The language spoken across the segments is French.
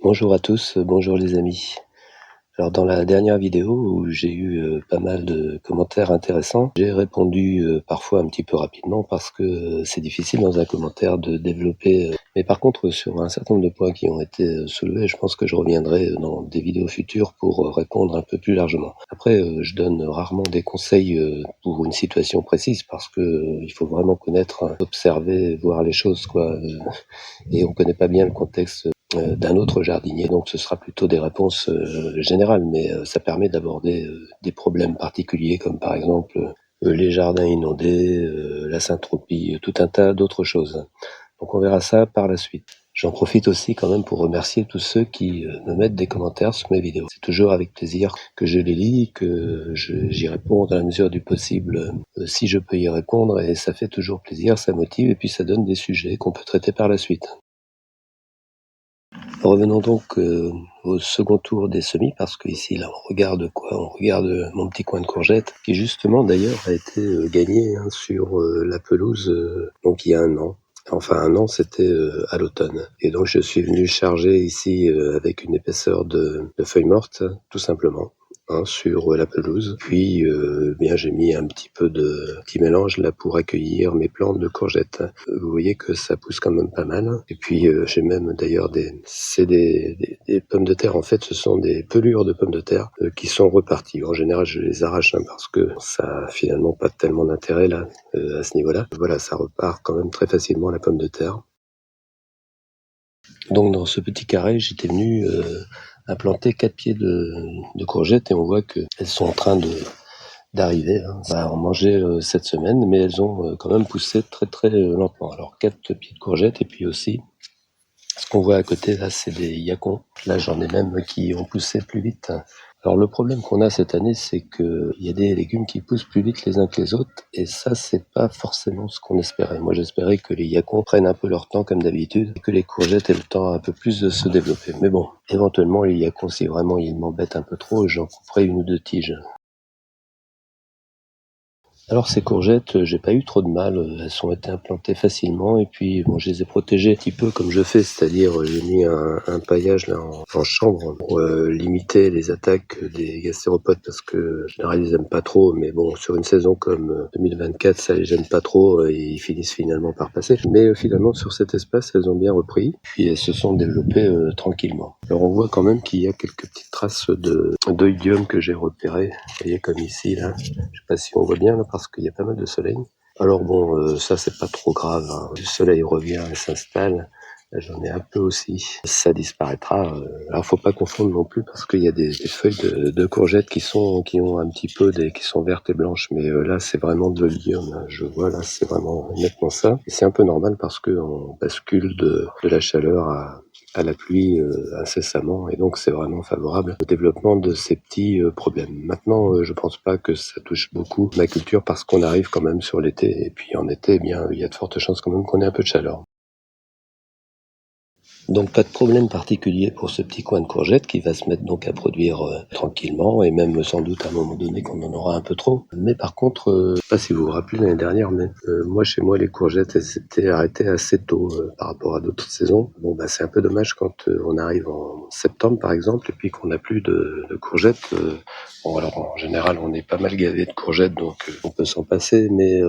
Bonjour à tous, bonjour les amis. Alors dans la dernière vidéo où j'ai eu pas mal de commentaires intéressants, j'ai répondu parfois un petit peu rapidement parce que c'est difficile dans un commentaire de développer. Mais par contre sur un certain nombre de points qui ont été soulevés, je pense que je reviendrai dans des vidéos futures pour répondre un peu plus largement. Après, je donne rarement des conseils pour une situation précise parce que il faut vraiment connaître, observer, voir les choses quoi. Et on connaît pas bien le contexte d'un autre jardinier, donc ce sera plutôt des réponses générales, mais ça permet d'aborder des problèmes particuliers comme par exemple les jardins inondés, la syntropie, tout un tas d'autres choses. Donc on verra ça par la suite. J'en profite aussi quand même pour remercier tous ceux qui me mettent des commentaires sur mes vidéos. C'est toujours avec plaisir que je les lis, que j'y réponds dans la mesure du possible si je peux y répondre, et ça fait toujours plaisir, ça motive et puis ça donne des sujets qu'on peut traiter par la suite. Revenons donc au second tour des semis, parce qu'ici, là, on regarde quoi? On regarde mon petit coin de courgette, qui justement, d'ailleurs, a été gagné sur la pelouse, donc il y a un an. Enfin, un an, c'était à l'automne. Et donc, je suis venu charger ici avec une épaisseur de feuilles mortes, tout simplement, sur la pelouse. Puis, bien, j'ai mis un petit peu de petit mélange là pour accueillir mes plantes de courgettes. Vous voyez que ça pousse quand même pas mal. Et puis, j'ai même d'ailleurs des pommes de terre. En fait, ce sont des pelures de pommes de terre qui sont reparties. En général, je les arrache parce que ça a finalement pas tellement d'intérêt là à ce niveau-là. Voilà, ça repart quand même très facilement la pomme de terre. Donc dans ce petit carré, j'étais venu implanter 4 pieds de courgettes et on voit qu'elles sont en train d'arriver. On va en manger cette semaine, mais elles ont quand même poussé très très lentement. Alors 4 pieds de courgettes et puis aussi, ce qu'on voit à côté là, c'est des yacons. Là, j'en ai même qui ont poussé plus vite. Alors le problème qu'on a cette année, c'est qu'il y a des légumes qui poussent plus vite les uns que les autres, et ça, c'est pas forcément ce qu'on espérait. Moi, j'espérais que les yacons prennent un peu leur temps comme d'habitude, et que les courgettes aient le temps un peu plus de se développer. Mais bon, éventuellement, les yacons, si vraiment ils m'embêtent un peu trop, j'en couperai une ou deux tiges. Alors ces courgettes, j'ai pas eu trop de mal, elles ont été implantées facilement et puis bon, je les ai protégées un petit peu comme je fais, c'est-à-dire j'ai mis un paillage là en chambre pour limiter les attaques des gastéropodes parce que en général ils aiment pas trop, mais bon sur une saison comme 2024 ça les gêne pas trop et ils finissent finalement par passer. Mais finalement sur cet espace elles ont bien repris puis elles se sont développées tranquillement. Alors on voit quand même qu'il y a quelques petites traces d'oïdium que j'ai repérées, vous voyez comme ici là. Je sais pas si on voit bien là parce qu'il y a pas mal de soleil. Alors bon, ça c'est pas trop grave, Le soleil revient et s'installe. Là, j'en ai un peu aussi. Ça disparaîtra. Alors faut pas confondre non plus parce qu'il y a des feuilles de courgettes qui ont un petit peu qui sont vertes et blanches, mais là c'est vraiment de l'oïdium. Je vois là c'est vraiment nettement ça. Et c'est un peu normal parce que on bascule de la chaleur à la pluie incessamment, et donc c'est vraiment favorable au développement de ces petits problèmes. Maintenant, je pense pas que ça touche beaucoup ma culture parce qu'on arrive quand même sur l'été, et puis en été, eh bien, il y a de fortes chances quand même qu'on ait un peu de chaleur. Donc pas de problème particulier pour ce petit coin de courgette qui va se mettre donc à produire tranquillement, et même sans doute à un moment donné qu'on en aura un peu trop. Mais par contre, je sais pas si vous vous rappelez l'année dernière, mais moi chez moi les courgettes elles s'étaient arrêtées assez tôt par rapport à d'autres saisons. Bon bah c'est un peu dommage quand on arrive en septembre par exemple et puis qu'on n'a plus de courgettes. Bon alors en général on est pas mal gavé de courgettes donc on peut s'en passer, mais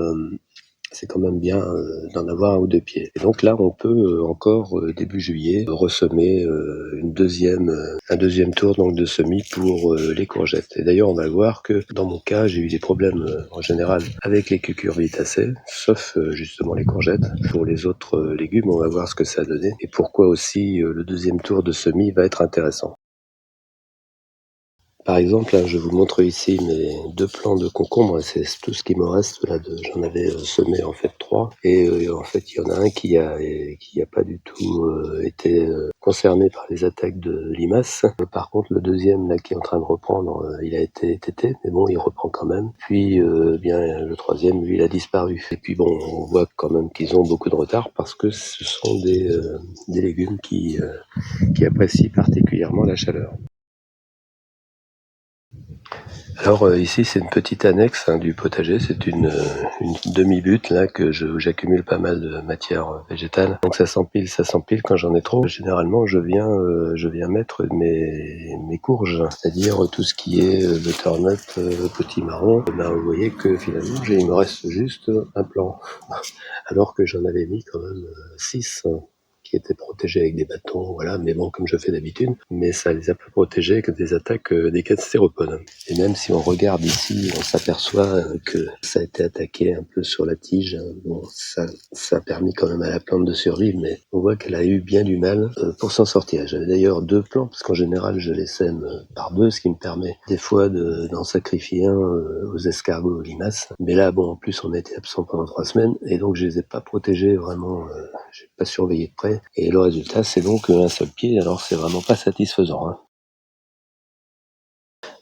c'est quand même bien d'en avoir un ou deux pieds. Et donc là, on peut encore début juillet ressemer un deuxième tour donc de semis pour les courgettes. Et d'ailleurs, on va voir que dans mon cas, j'ai eu des problèmes en général avec les cucurbitacées, sauf justement les courgettes. Pour les autres légumes, on va voir ce que ça a donné et pourquoi aussi le deuxième tour de semis va être intéressant. Par exemple, là, je vous montre ici mes 2 plants de concombres, c'est tout ce qui me reste là. J'en avais semé en fait 3, et en fait il y en a un qui a pas du tout été concerné par les attaques de limaces. Par contre le deuxième là qui est en train de reprendre, il a été tété, mais bon il reprend quand même. Puis bien le troisième lui il a disparu. Et puis bon on voit quand même qu'ils ont beaucoup de retard parce que ce sont des légumes qui apprécient particulièrement la chaleur. Alors ici c'est une petite annexe du potager, c'est une demi-butte là où j'accumule pas mal de matière végétale. Donc ça s'empile quand j'en ai trop. Généralement je viens mettre mes courges, c'est-à-dire tout ce qui est butternut, petit marron. Ben, vous voyez que finalement il me reste juste un plant, alors que j'en avais mis quand même 6 qui étaient protégés avec des bâtons, voilà, mais bon, comme je fais d'habitude, mais ça les a pas protégés que des attaques des stéropodes. Et même si on regarde ici, on s'aperçoit que ça a été attaqué un peu sur la tige. Bon, ça a permis quand même à la plante de survivre, mais on voit qu'elle a eu bien du mal pour s'en sortir. J'avais d'ailleurs 2 plants, parce qu'en général, je les sème par 2, ce qui me permet des fois d'en sacrifier un aux escargots, aux limaces. Mais là, bon, en plus, on a été absent pendant 3 semaines, et donc je les ai pas protégés vraiment, j'ai pas surveillé de près. Et le résultat, c'est donc un seul pied, alors c'est vraiment pas satisfaisant, hein.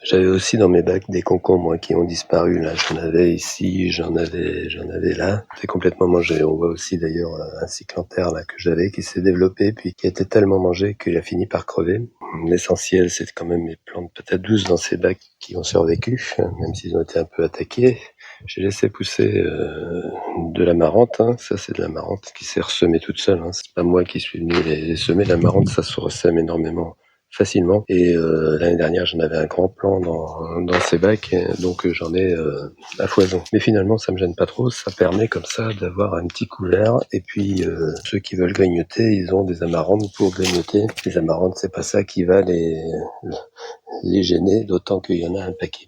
J'avais aussi dans mes bacs des concombres qui ont disparu. Là, j'en avais ici, j'en avais là. C'est complètement mangé. On voit aussi d'ailleurs un cyclanthère là que j'avais qui s'est développé puis qui a été tellement mangé qu'il a fini par crever. L'essentiel, c'est quand même mes plantes peut-être douces dans ces bacs qui ont survécu, même s'ils ont été un peu attaqués. J'ai laissé pousser de l'amarante. Hein. Ça, c'est de l'amarante qui s'est ressemée toute seule. Hein. C'est pas moi qui suis venu les semer. L'amarante, ça se ressème énormément facilement. Et l'année dernière, j'en avais un grand plan dans ces bacs, donc j'en ai à foison. Mais finalement, ça me gêne pas trop. Ça permet comme ça d'avoir un petit couvert. Et puis ceux qui veulent grignoter, ils ont des amarantes pour grignoter. Les amarantes, c'est pas ça qui va les gêner, d'autant qu'il y en a un paquet.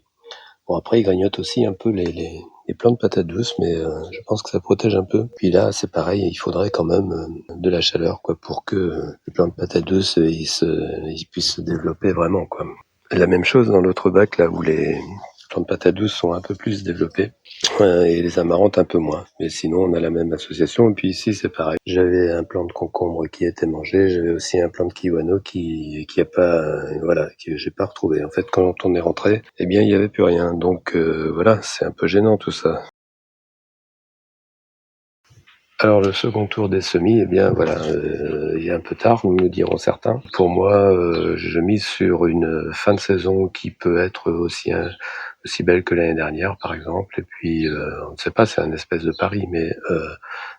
Bon, après, ils grignotent aussi un peu les plants de patates douces, mais je pense que ça protège un peu. Puis là, c'est pareil, il faudrait quand même de la chaleur, quoi, pour que les plants de patates douces, ils puissent se développer vraiment, quoi. La même chose dans l'autre bac, là, où les plants de patates douces sont un peu plus développés, et les amarantes un peu moins. Mais sinon, on a la même association. Et puis ici, c'est pareil. J'avais un plant de concombre qui a été mangé. J'avais aussi un plant de kiwano qui a pas, voilà, que j'ai pas retrouvé. En fait, quand on est rentré, eh bien, il y avait plus rien. Donc, voilà, c'est un peu gênant tout ça. Alors le second tour des semis, eh bien voilà, il est un peu tard, me diront certains. Pour moi, je mise sur une fin de saison qui peut être aussi belle que l'année dernière, par exemple. Et puis, on ne sait pas, c'est un espèce de pari, mais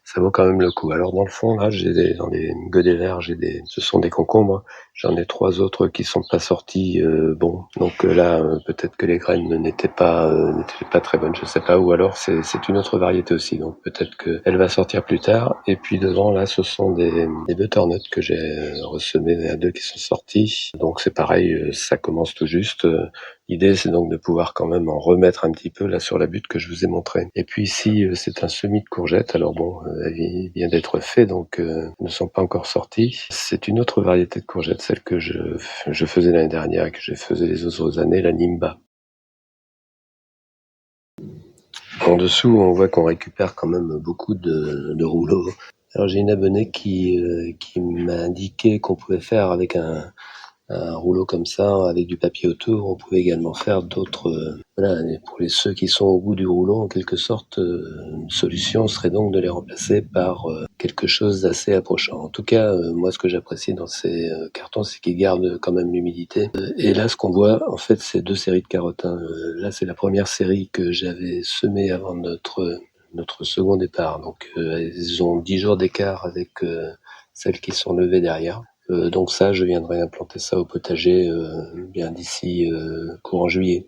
ça vaut quand même le coup. Alors dans le fond, là, dans les godets verts, ce sont des concombres. J'en ai 3 autres qui sont pas sortis. Bon, donc là, peut-être que les graines n'étaient pas très bonnes, je sais pas. Ou alors c'est une autre variété aussi, donc peut-être qu'elle va sortir plus tard. Et puis devant, là, ce sont des butternuts que j'ai ressemés, il y a 2 qui sont sortis. Donc c'est pareil, ça commence tout juste. L'idée, c'est donc de pouvoir quand même en remettre un petit peu là sur la butte que je vous ai montré. Et puis ici, c'est un semis de courgettes. Alors bon, il vient d'être fait, donc ils ne sont pas encore sortis. C'est une autre variété de courgettes, celle que je faisais l'année dernière et que je faisais les autres années, la Nimba. En dessous, on voit qu'on récupère quand même beaucoup de rouleaux. Alors j'ai une abonnée qui m'a indiqué qu'on pouvait faire avec un rouleau comme ça avec du papier autour. On pouvait également faire d'autres. Voilà, et pour ceux qui sont au bout du rouleau, en quelque sorte, une solution serait donc de les remplacer par quelque chose d'assez approchant. En tout cas, moi, ce que j'apprécie dans ces cartons, c'est qu'ils gardent quand même l'humidité. Et là, ce qu'on voit, en fait, c'est 2 séries de carottes. Hein. Là, c'est la première série que j'avais semée avant notre second départ. Donc, elles ont 10 jours d'écart avec celles qui sont levées derrière. Donc ça, je viendrai implanter ça au potager bien d'ici courant juillet.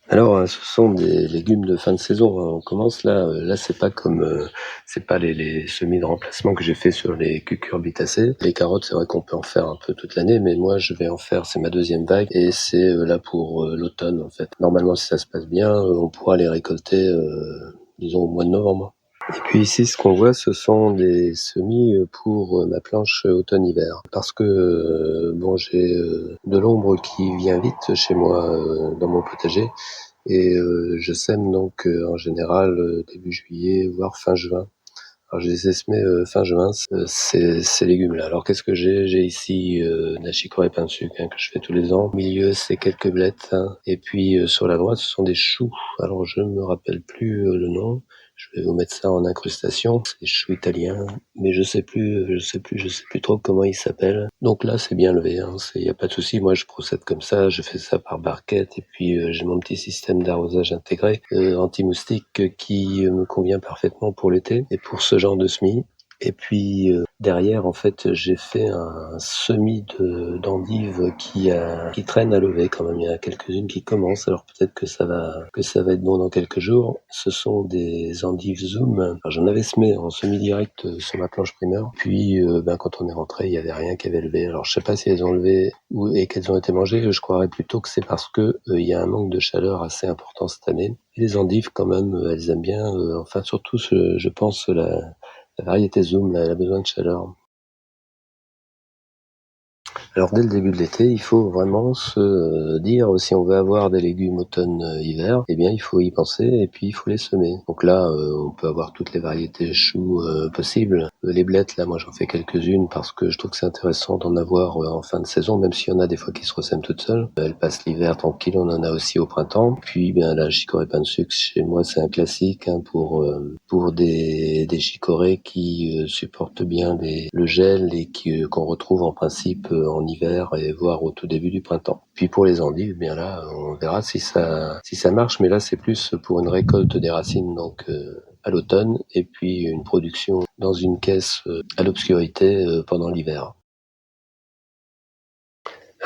Alors, ce sont des légumes de fin de saison. Hein. On commence là. Là, c'est pas les semis de remplacement que j'ai fait sur les cucurbitacées. Les carottes, c'est vrai qu'on peut en faire un peu toute l'année, mais moi, je vais en faire. C'est ma deuxième vague et c'est là pour l'automne en fait. Normalement, si ça se passe bien, on pourra les récolter, disons au mois de novembre. Et puis ici, ce qu'on voit, ce sont des semis pour ma planche automne-hiver. Parce que bon, j'ai de l'ombre qui vient vite chez moi dans mon potager. Et je sème donc en général début juillet, voire fin juin. Alors je les ai semés fin juin, ces légumes-là. Alors qu'est-ce que j'ai? J'ai ici de la chicorée pain de sucre hein, que je fais tous les ans. Au milieu, c'est quelques blettes. Hein. Et puis sur la droite, ce sont des choux. Alors je ne me rappelle plus le nom. Je vais vous mettre ça en incrustation. C'est chou italien, mais je sais plus trop comment il s'appelle. Donc là, c'est bien levé, hein. Il y a pas de souci. Moi, je procède comme ça. Je fais ça par barquette et puis j'ai mon petit système d'arrosage intégré anti-moustique qui me convient parfaitement pour l'été et pour ce genre de semis. Et puis derrière, en fait, j'ai fait un semis d'endives qui traîne à lever quand même. Il y en a quelques-unes qui commencent, alors peut-être que ça va être bon dans quelques jours. Ce sont des endives Zoom. Alors, j'en avais semé en semis direct sur ma planche primeur. Puis quand on est rentré, il y avait rien qui avait levé. Alors je sais pas si elles ont levé et qu'elles ont été mangées. Je croirais plutôt que c'est parce que il y a un manque de chaleur assez important cette année. Et les endives, quand même, elles aiment bien. Enfin, surtout, je pense la variété Zoom, là, elle a besoin de chaleur. Alors dès le début de l'été, il faut vraiment se dire si on veut avoir des légumes automne-hiver, eh bien il faut y penser et puis il faut les semer. Donc là, on peut avoir toutes les variétés choux possibles. Les blettes, là, moi j'en fais quelques-unes parce que je trouve que c'est intéressant d'en avoir en fin de saison, même s'il y en a des fois qui se ressèment toutes seules. Elles passent l'hiver tranquille, on en a aussi au printemps. Puis bien la chicorée pain de sucre, chez moi c'est un classique hein, pour des chicorées qui supportent bien le gel et qu'on retrouve en principe en hiver et voire au tout début du printemps. Puis pour les endives, bien là, on verra si ça marche, mais là c'est plus pour une récolte des racines donc à l'automne et puis une production dans une caisse à l'obscurité pendant l'hiver.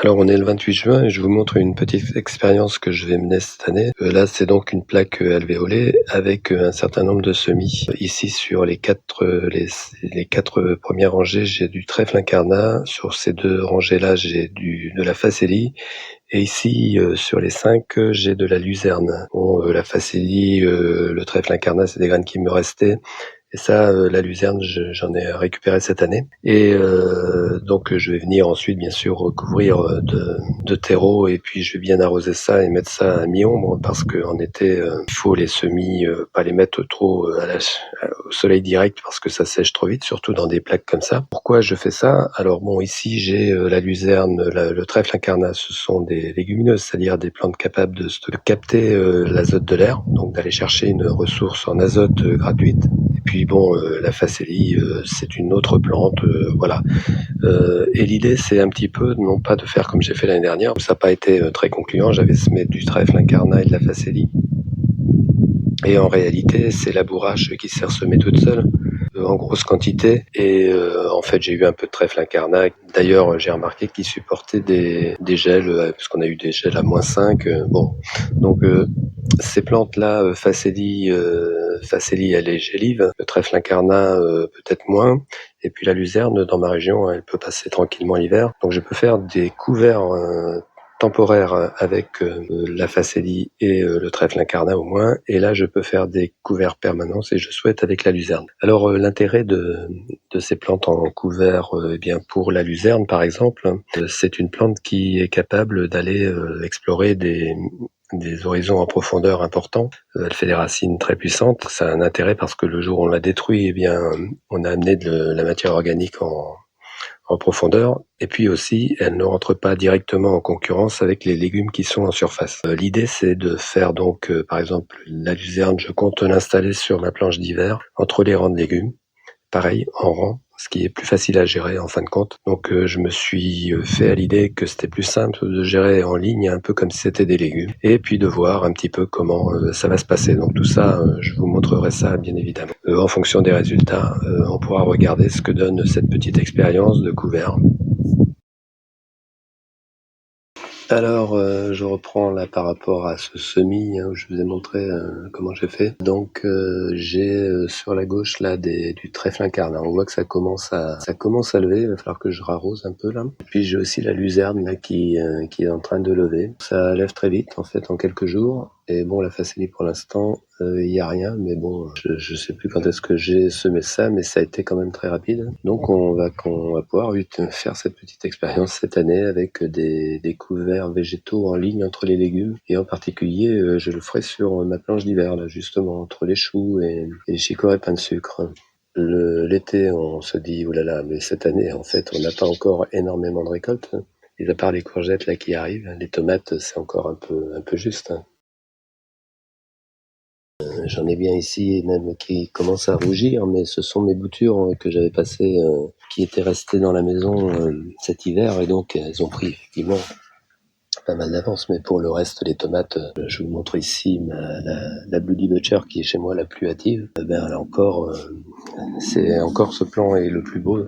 Alors on est le 28 juin et je vous montre une petite expérience que je vais mener cette année. Là c'est donc une plaque alvéolée avec un certain nombre de semis. Ici sur les quatre premières rangées j'ai du trèfle incarnat, sur ces deux rangées là j'ai de la facélie et ici sur les 5 j'ai de la luzerne. Bon, la facélie, le trèfle incarnat c'est des graines qui me restaient. Et ça, la luzerne, j'en ai récupéré cette année. Et donc, je vais venir ensuite, bien sûr, recouvrir de terreau et puis je vais bien arroser ça et mettre ça à mi-ombre parce qu'en été, il faut les semis, pas les mettre trop au soleil direct parce que ça sèche trop vite, surtout dans des plaques comme ça. Pourquoi je fais ça? Alors bon, ici, j'ai la luzerne, le trèfle incarnat, ce sont des légumineuses, c'est-à-dire des plantes capables de capter l'azote de l'air, donc d'aller chercher une ressource en azote gratuite. Et puis bon, la facélie, c'est une autre plante, voilà. Et l'idée, c'est un petit peu, non pas de faire comme j'ai fait l'année dernière, ça n'a pas été très concluant, j'avais semé du trèfle incarnat et de la facélie. Et en réalité, c'est la bourrache qui s'est ressemée toute seule en grosse quantité et en fait j'ai eu un peu de trèfle incarnat. D'ailleurs j'ai remarqué qu'il supportait des gels parce qu'on a eu des gels à -5. Bon, donc ces plantes-là, Facélie elle est gélive, le trèfle incarnat peut-être moins, et puis la luzerne dans ma région elle peut passer tranquillement l'hiver. Donc je peux faire des couverts temporaire avec la facélie et le trèfle incarnat au moins, et là je peux faire des couverts permanents si je souhaite avec la luzerne. Alors l'intérêt de ces plantes en couvert, eh bien pour la luzerne par exemple, c'est une plante qui est capable d'aller explorer des horizons en profondeur importants. Elle fait des racines très puissantes. Ça a un intérêt parce que le jour où on la détruit, eh bien on a amené de la matière organique en profondeur, et puis aussi elle ne rentre pas directement en concurrence avec les légumes qui sont en surface. L'idée c'est de faire donc par exemple la luzerne, je compte l'installer sur ma planche d'hiver entre les rangs de légumes, pareil en rang, ce qui est plus facile à gérer en fin de compte. Donc je me suis fait à l'idée que c'était plus simple de gérer en ligne un peu comme si c'était des légumes et puis de voir un petit peu comment ça va se passer. Donc tout ça, je vous montrerai ça bien évidemment. En fonction des résultats, on pourra regarder ce que donne cette petite expérience de couvert. Alors, je reprends là par rapport à ce semis où je vous ai montré comment j'ai fait. Donc, j'ai sur la gauche là du trèfle incarnat. On voit que ça commence à lever. Il va falloir que je rarrose un peu là. Et puis j'ai aussi la luzerne là qui est en train de lever. Ça lève très vite en fait en quelques jours. Et bon, la facélie pour l'instant, il y a rien. Mais bon, je sais plus quand est-ce que j'ai semé ça, mais ça a été quand même très rapide. Donc on va pouvoir faire cette petite expérience cette année avec des couverts végétaux en ligne entre les légumes. Et en particulier, je le ferai sur ma planche d'hiver, là, justement, entre les choux et les chicorées pain de sucre. L'été, on se dit, oulala, mais cette année, en fait, on n'a pas encore énormément de récoltes. Et à part les courgettes là qui arrivent, les tomates, c'est encore un peu juste. J'en ai bien ici, même qui commencent à rougir, mais ce sont mes boutures que j'avais passées, qui étaient restées dans la maison cet hiver, et donc elles ont pris effectivement pas mal d'avance. Mais pour le reste, les tomates, je vous montre ici la Bloody Butcher qui est chez moi la plus hâtive. Elle a encore, c'est encore ce plan est le plus beau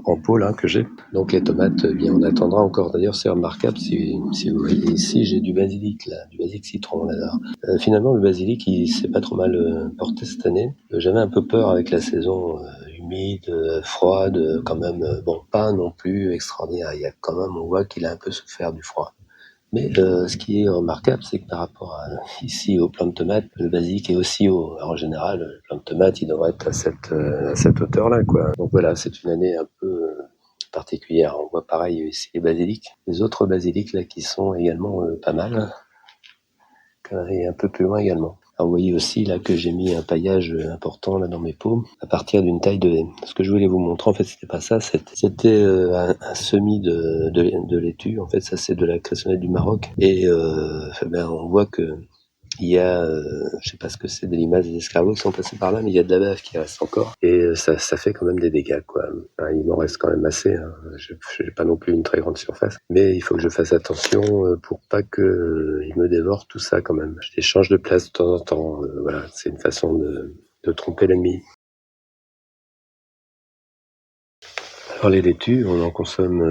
en pot là que j'ai. Donc les tomates, bien on attendra encore. D'ailleurs c'est remarquable si vous voyez ici, j'ai du basilic là, du basilic citron là. Finalement le basilic il s'est pas trop mal porté cette année. J'avais un peu peur avec la saison humide, froide, quand même. Bon, pas non plus extraordinaire. Il y a quand même, on voit qu'il a un peu souffert du froid. Mais ce qui est remarquable, c'est que par rapport ici au plant de tomate, le basilic est aussi haut. Alors, en général, le plant de tomate, il devrait être à cette hauteur-là, quoi. Donc voilà, c'est une année un peu particulière. On voit pareil ici les basilics. Les autres basilics là qui sont également pas mal, et un peu plus loin également. Alors vous voyez aussi là que j'ai mis un paillage important là dans mes pots à partir d'une taille de haie. Ce que je voulais vous montrer, en fait, c'était pas ça, c'était un semis de laitue. En fait, ça c'est de la cressonnette du Maroc. Et on voit que il y a, je sais pas ce que c'est, des limaces, des escargots qui sont passés par là, mais il y a de la bave qui reste encore. Et ça fait quand même des dégâts, quoi. Enfin, il m'en reste quand même assez. Hein. Je n'ai pas non plus une très grande surface, mais il faut que je fasse attention pour pas que il me dévore tout ça quand même. Je les change de place de temps en temps. Voilà, c'est une façon de tromper l'ennemi. Alors les laitues, on en consomme,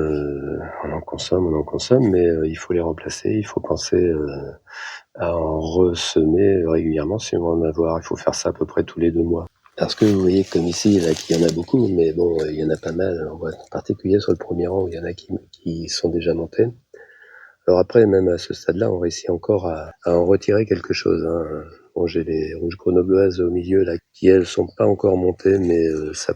mais il faut les remplacer. Il faut penser à en ressemer régulièrement si on va en avoir. Il faut faire ça à peu près tous les 2 mois. Parce que vous voyez comme ici, là, qu'il y en a beaucoup, mais bon, il y en a pas mal. On voit en particulier sur le premier rang où il y en a qui sont déjà montés. Alors après, même à ce stade-là, on réussit encore à en retirer quelque chose. Hein. Bon, j'ai les rouges grenobloises au milieu là, qui elles sont pas encore montées, mais ça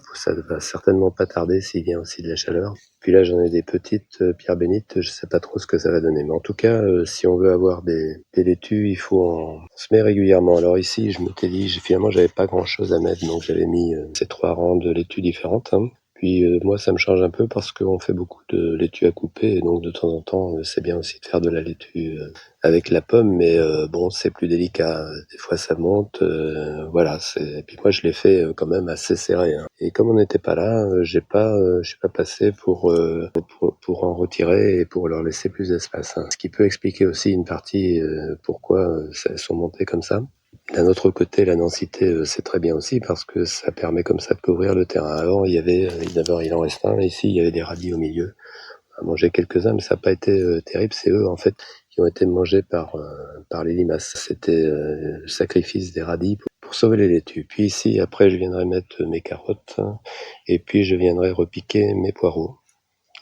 va certainement pas tarder s'il vient aussi de la chaleur. Puis là, j'en ai des petites pierres bénites, je sais pas trop ce que ça va donner. Mais en tout cas, si on veut avoir des laitues, il faut en semer régulièrement. Alors ici, je m'étais dit, finalement, j'avais pas grand-chose à mettre, donc j'avais mis ces 3 rangs de laitues différentes. Hein. Puis moi, ça me change un peu parce qu'on fait beaucoup de laitue à couper, et donc de temps en temps, c'est bien aussi de faire de la laitue avec la pomme, mais bon, c'est plus délicat. Des fois, ça monte, voilà. Et puis moi, je l'ai fait quand même assez serré. Hein. Et comme on n'était pas là, je suis pas passé pour en retirer et pour leur laisser plus d'espace. Hein. Ce qui peut expliquer aussi une partie pourquoi elles sont montées comme ça. D'un autre côté, la densité, c'est très bien aussi parce que ça permet comme ça de couvrir le terrain. Avant, d'abord, il en reste un. Ici, il y avait des radis au milieu. On a mangé quelques-uns, mais ça n'a pas été terrible. C'est eux, en fait, qui ont été mangés par les limaces. C'était le sacrifice des radis pour sauver les laitues. Puis ici, après, je viendrai mettre mes carottes et puis je viendrai repiquer mes poireaux.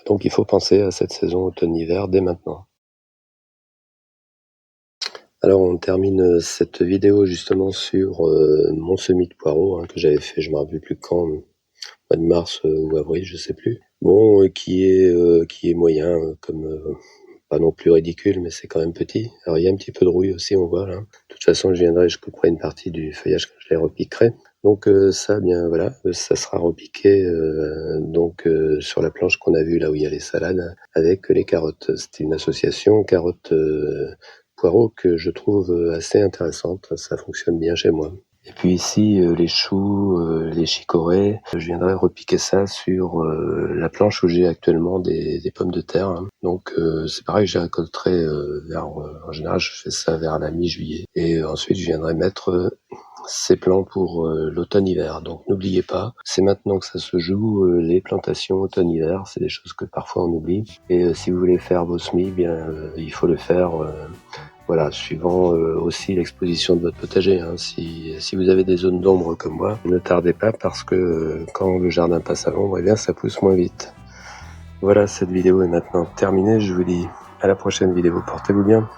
Donc, il faut penser à cette saison automne-hiver dès maintenant. Alors on termine cette vidéo justement sur mon semis de poireaux que j'avais fait, je ne me rappelle plus quand, mois de mars ou avril, je sais plus. Bon, qui est moyen, pas non plus ridicule, mais c'est quand même petit. Alors il y a un petit peu de rouille aussi, on voit là. De toute façon, je couperai une partie du feuillage quand je les repiquerai. Donc ça, bien voilà, ça sera repiqué sur la planche qu'on a vue là où il y a les salades avec les carottes. C'était une association carottes poireaux que je trouve assez intéressante. Ça fonctionne bien chez moi. Et puis ici, les choux, les chicorées, je viendrai repiquer ça sur la planche où j'ai actuellement des pommes de terre. Hein. Donc c'est pareil, je les récolterai en général, je fais ça vers la mi-juillet. Et ensuite, je viendrai mettre ces plants pour l'automne-hiver. Donc n'oubliez pas, c'est maintenant que ça se joue, les plantations automne-hiver, c'est des choses que parfois on oublie. Et si vous voulez faire vos semis, il faut le faire voilà, suivant aussi l'exposition de votre potager. Hein. Si vous avez des zones d'ombre comme moi, ne tardez pas parce que quand le jardin passe à l'ombre, ça pousse moins vite. Voilà, cette vidéo est maintenant terminée. Je vous dis à la prochaine vidéo. Portez-vous bien.